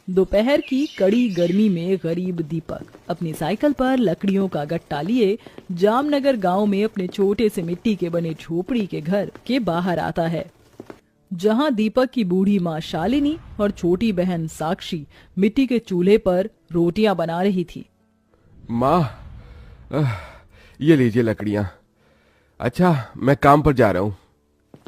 दोपहर की कड़ी गर्मी में गरीब दीपक अपनी साइकिल पर लकड़ियों का गट्टा लिए जामनगर गांव में अपने छोटे से मिट्टी के बने झोपड़ी के घर के बाहर आता है, जहां दीपक की बूढ़ी माँ शालिनी और छोटी बहन साक्षी मिट्टी के चूल्हे पर रोटियां बना रही थी। माँ, ये लीजिए लकड़ियां। अच्छा, मैं काम पर जा रहा हूँ।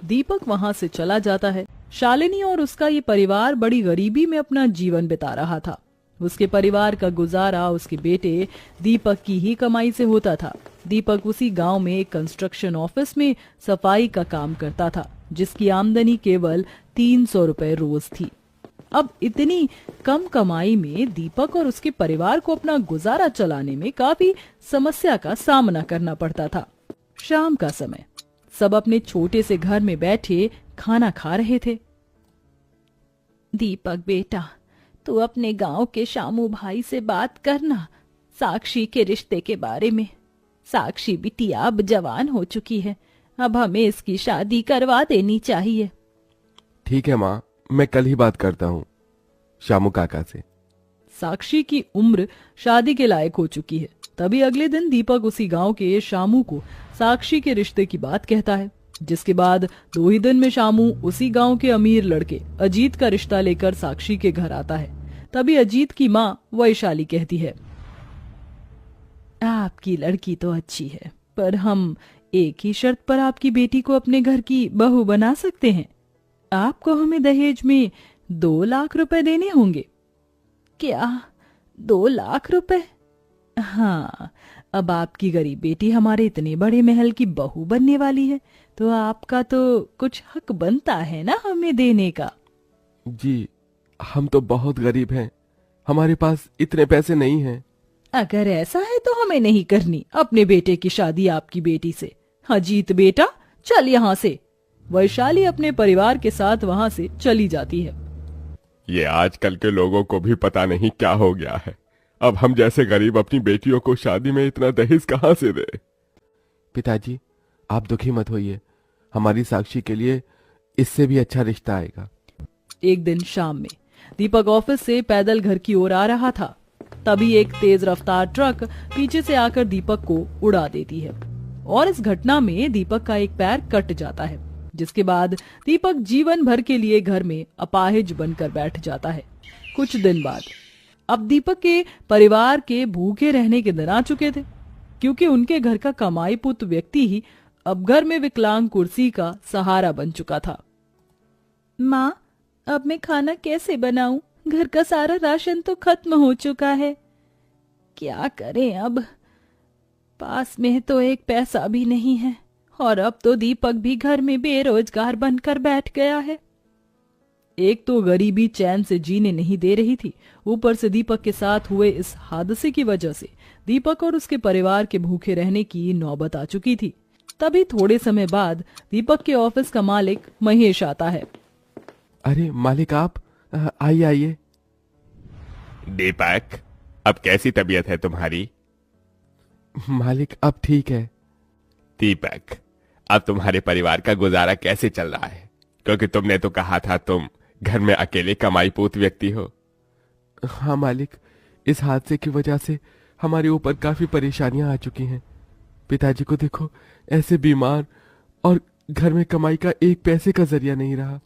दीपक वहां से चला जाता है। शालिनी और उसका ये परिवार बड़ी गरीबी में अपना जीवन बिता रहा था। उसके परिवार का गुजारा उसके बेटे दीपक की ही कमाई से होता था। दीपक उसी गांव में एक कंस्ट्रक्शन ऑफिस में सफाई का काम करता था, जिसकी आमदनी केवल 300 रुपए रोज थी। अब इतनी कम कमाई में दीपक और उसके परिवार को अपना गुजारा चलाने में काफी समस्या का सामना करना पड़ता था। शाम का समय, सब अपने छोटे से घर में बैठे खाना खा रहे थे। दीपक बेटा, तू अपने गांव के शामू भाई से बात करना साक्षी के रिश्ते के बारे में। साक्षी बिटिया अब जवान हो चुकी है, अब हमें इसकी शादी करवा देनी चाहिए। ठीक है माँ, मैं कल ही बात करता हूँ शामू काका से। साक्षी की उम्र शादी के लायक हो चुकी है। तभी अगले दिन दीपक उसी गांव के शामू को साक्षी के रिश्ते की बात कहता है, जिसके बाद 2 ही दिन में शामू उसी गांव के अमीर लड़के अजीत का रिश्ता लेकर साक्षी के घर आता है। तभी अजीत की माँ वैशाली कहती है, आपकी लड़की तो अच्छी है, पर हम एक ही शर्त पर आपकी बेटी को अपने घर की बहू बना सकते हैं। आपको हमें दहेज में 2 लाख रुपए देने होंगे। क्या 2 लाख रुपए? हाँ, अब आपकी गरीब बेटी हमारे इतने बड़े महल की बहू बनने वाली है, तो आपका तो कुछ हक बनता है ना हमें देने का। जी, हम तो बहुत गरीब हैं, हमारे पास इतने पैसे नहीं हैं। अगर ऐसा है तो हमें नहीं करनी अपने बेटे की शादी आपकी बेटी से। अजीत बेटा, चल यहाँ से। वैशाली अपने परिवार के साथ वहाँ से चली जाती है। ये आजकल के लोगों को भी पता नहीं क्या हो गया है। अब हम जैसे गरीब अपनी बेटियों को शादी में इतना दहेज कहाँ से दे। पिताजी, आप दुखी मत होइए, हमारी साक्षी के लिए इससे भी अच्छा रिश्ता आएगा। एक दिन शाम में दीपक ऑफिस से पैदल घर की ओर आ रहा था। तभी एक तेज रफ्तार ट्रक पीछे से आकर दीपक को उड़ा देती है और इस घटना में दीपक का एक पैर कट जाता है, जिसके बाद दीपक जीवन भर के लिए घर में अपाहिज बनकर बैठ जाता है। कुछ दिन बाद अब दीपक के परिवार के भूखे रहने के दिन आ चुके थे, क्योंकि उनके घर का कमाई पुत व्यक्ति ही अब घर में विकलांग कुर्सी का सहारा बन चुका था। माँ, अब मैं खाना कैसे बनाऊं? घर का सारा राशन तो खत्म हो चुका है। क्या करें अब? पास में तो एक पैसा भी नहीं है और अब तो दीपक भी घर में बेरोजगार बनकर बैठ गया है। एक तो गरीबी चैन से जीने नहीं दे रही थी, ऊपर से दीपक के साथ हुए इस हादसे की वजह से दीपक और उसके परिवार के भूखे रहने की नौबत आ चुकी थी। तभी थोड़े समय बाद दीपक के ऑफिस का मालिक महेश आता है। अरे मालिक, आप आइए आइए। दीपक, अब कैसी तबीयत है तुम्हारी? मालिक, अब ठीक है। दीपक, अब तुम्हारे परिवार का गुजारा कैसे चल रहा है? क्योंकि तुमने तो कहा था तुम घर में अकेले कमाई पोत व्यक्ति हो। हाँ मालिक, इस हादसे की वजह से हमारे ऊपर काफी परेशानियां आ चुकी हैं। पिताजी को देखो, ऐसे बीमार, और घर में कमाई का एक पैसे का जरिया नहीं रहा।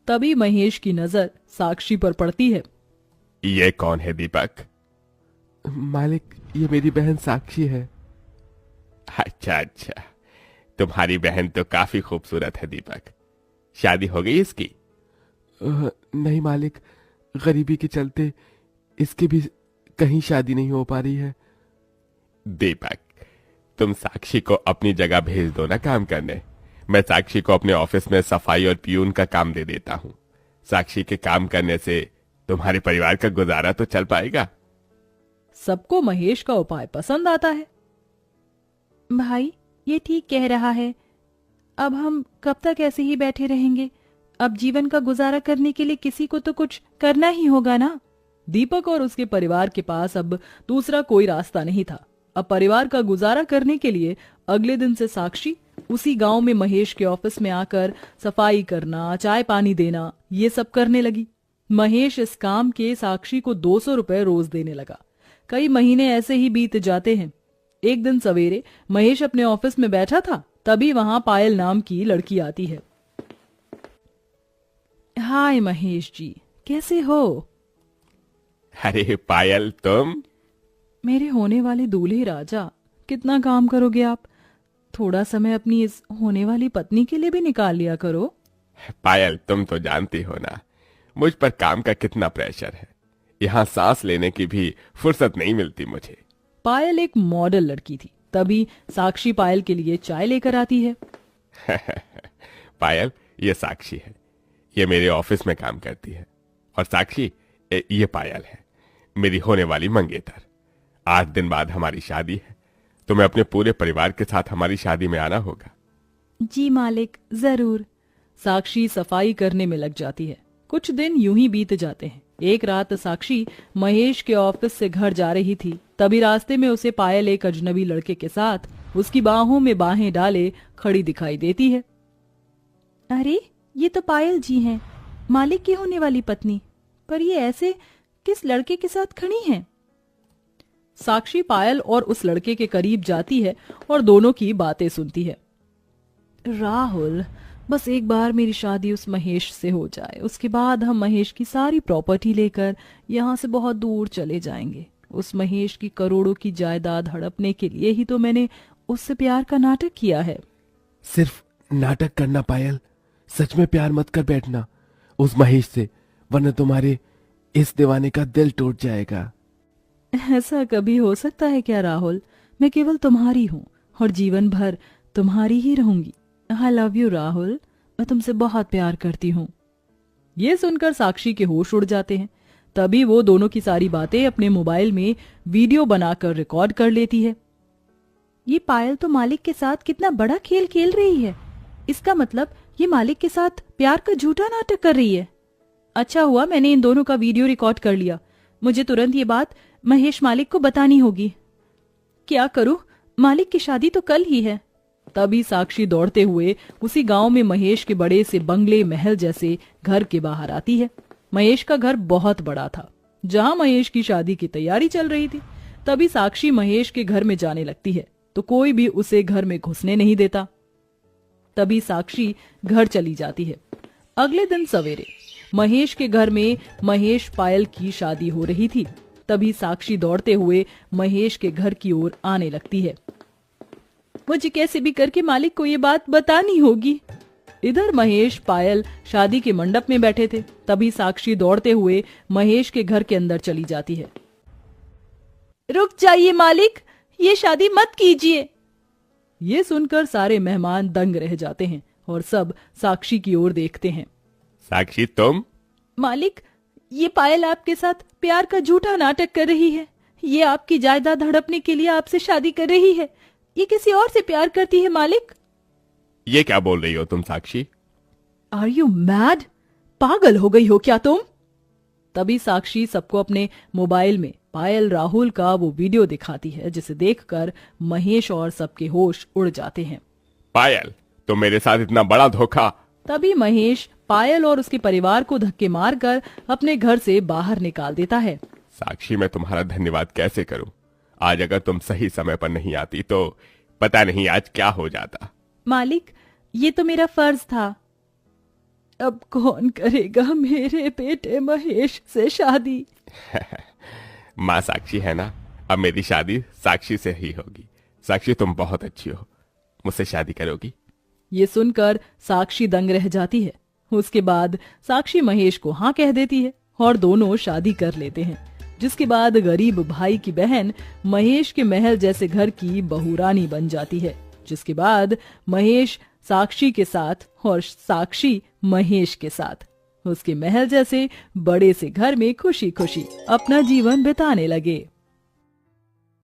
तभी महेश की नजर साक्षी पर पड़ती है। ये कौन है दीपक? मालिक, ये मेरी बहन साक्षी है। अच्छा अच्छा, तुम्हारी बहन तो काफी खूबसूरत है दीपक। शादी हो गई इसकी? नहीं मालिक, गरीबी के चलते इसकी भी कहीं शादी नहीं हो पा रही है। दीपक, तुम साक्षी को अपनी जगह भेज दो ना काम करने। मैं साक्षी को अपने ऑफिस में सफाई और पियून का काम दे देता हूँ। साक्षी के काम करने से तुम्हारे परिवार का गुजारा तो चल पाएगा। सबको महेश का उपाय पसंद आता है। भाई, ये ठीक कह रहा है। अब हम कब तक ऐसे ही बैठे रहेंगे? अब जीवन का गुजारा करने के लिए किसी को तो कुछ करना ही होगा ना। दीपक और उसके परिवार के पास अब दूसरा कोई रास्ता नहीं था। अब परिवार का गुजारा करने के लिए अगले दिन से साक्षी उसी गांव में महेश के ऑफिस में आकर सफाई करना, चाय पानी देना, ये सब करने लगी। महेश इस काम के साक्षी को 200 रुपए रोज देने लगा। कई महीने ऐसे ही बीत जाते हैं। एक दिन सवेरे महेश अपने ऑफिस में बैठा था, तभी वहां पायल नाम की लड़की आती है। हाय महेश जी, कैसे हो? अरे पायल, तुम? मेरे होने वाले दूल्हे राजा, कितना काम करोगे आप? थोड़ा समय अपनी इस होने वाली पत्नी के लिए भी निकाल लिया करो। पायल, तुम तो जानती हो ना मुझ पर काम का कितना प्रेशर है। यहाँ सांस लेने की भी फुर्सत नहीं मिलती मुझे। पायल एक मॉडल लड़की थी। तभी साक्षी पायल के लिए चाय लेकर आती है। पायल, ये साक्षी है, ये मेरे ऑफिस में काम करती है। और साक्षी, ये पायल है, मेरी होने वाली मंगेतर। 8 दिन बाद हमारी शादी है। तुम्हें अपने पूरे परिवार के साथ हमारी शादी में आना होगा। जी मालिक, जरूर। साक्षी सफाई करने में लग जाती है। कुछ दिन यूं ही बीत जाते हैं। एक रात साक्षी महेश के ऑफिस से घर जा रही थी, तभी रास्ते में उसे पायल एक अजनबी लड़के के साथ उसकी बाहों में बाहें डाले खड़ी दिखाई देती है। अरे, ये तो पायल जी हैं, मालिक की होने वाली पत्नी। पर ये ऐसे किस लड़के के साथ खड़ी हैं? साक्षी पायल और उस लड़के के करीब जाती है और दोनों की बातें सुनती है। राहुल, बस एक बार मेरी शादी उस महेश से हो जाए, उसके बाद हम महेश की सारी प्रॉपर्टी लेकर यहाँ से बहुत दूर चले जाएंगे। उस महेश की करोड़ों की जायदाद हड़पने के लिए ही तो मैंने उससे प्यार का नाटक किया है। सिर्फ नाटक करना पायल, सच में प्यार मत कर बैठना उस महेश से, वरना तुम्हारे इस दीवाने का दिल टूट जाएगा। ऐसा कभी हो सकता है क्या राहुल? मैं केवल तुम्हारी हूँ और जीवन भर तुम्हारी ही रहूंगी। आई लव यू राहुल, मैं तुमसे बहुत प्यार करती हूँ। ये सुनकर साक्षी के होश उड़ जाते हैं। तभी वो दोनों की सारी बातें अपने मोबाइल में वीडियो बनाकर रिकॉर्ड कर लेती है। ये पायल तो मालिक के साथ कितना बड़ा खेल खेल रही है। इसका मतलब ये मालिक के साथ प्यार का झूठा नाटक कर रही है। अच्छा हुआ मैंने इन दोनों का वीडियो रिकॉर्ड कर लिया। मुझे तुरंत ये बात महेश मालिक को बतानी होगी। क्या करूं, मालिक की शादी तो कल ही है। तभी साक्षी दौड़ते हुए उसी गांव में महेश के बड़े से बंगले महल जैसे घर के बाहर आती है। महेश का घर बहुत बड़ा था, जहां महेश की शादी की तैयारी चल रही थी। तभी साक्षी महेश के घर में जाने लगती है तो कोई भी उसे घर में घुसने नहीं देता। तभी साक्षी घर चली जाती है। अगले दिन सवेरे महेश के घर में महेश पायल की शादी हो रही थी। तभी साक्षी दौड़ते हुए महेश के घर की ओर आने लगती है। मुझे कैसे भी करके मालिक को ये बात बतानी होगी। इधर महेश पायल शादी के मंडप में बैठे थे। तभी साक्षी दौड़ते हुए महेश के घर के अंदर चली जाती है। रुक जाइए मालिक, ये शादी मत कीजिए। ये सुनकर सारे मेहमान दंग रह जाते हैं और सब साक्षी की ओर देखते हैं। साक्षी, तुम? मालिक, ये पायल आपके साथ प्यार का झूठा नाटक कर रही है। ये आपकी जायदाद हड़पने के लिए आपसे शादी कर रही है। ये किसी और से प्यार करती है मालिक। ये क्या बोल रही हो तुम साक्षी? Are you mad? पागल हो गई हो क्या तुम? तभी साक्षी सबको अपने मोबाइल में पायल राहुल का वो वीडियो दिखाती है, जिसे देखकर महेश और सबके होश उड़ जाते हैं। पायल, तुम मेरे साथ इतना बड़ा धोखा! तभी महेश पायल और उसके परिवार को धक्के मारकर अपने घर से बाहर निकाल देता है। साक्षी, मैं तुम्हारा धन्यवाद कैसे करूं? आज अगर तुम सही समय पर नहीं आती तो पता नहीं आज क्या हो जाता। मालिक, ये तो मेरा फर्ज था। अब कौन करेगा मेरे बेटे महेश से शादी? माँ साक्षी है ना, अब मेरी शादी साक्षी से ही होगी। साक्षी, तुम बहुत अच्छी हो, मुझसे शादी करोगी? ये सुनकर साक्षी दंग रह जाती है। उसके बाद साक्षी महेश को हाँ कह देती है और दोनों शादी कर लेते हैं। जिसके बाद गरीब भाई की बहन महेश के महल जैसे घर की बहुरानी बन जाती है। जिसके बाद महेश साक्षी के साथ और साक्षी महेश के साथ उसके महल जैसे बड़े से घर में खुशी खुशी अपना जीवन बिताने लगे।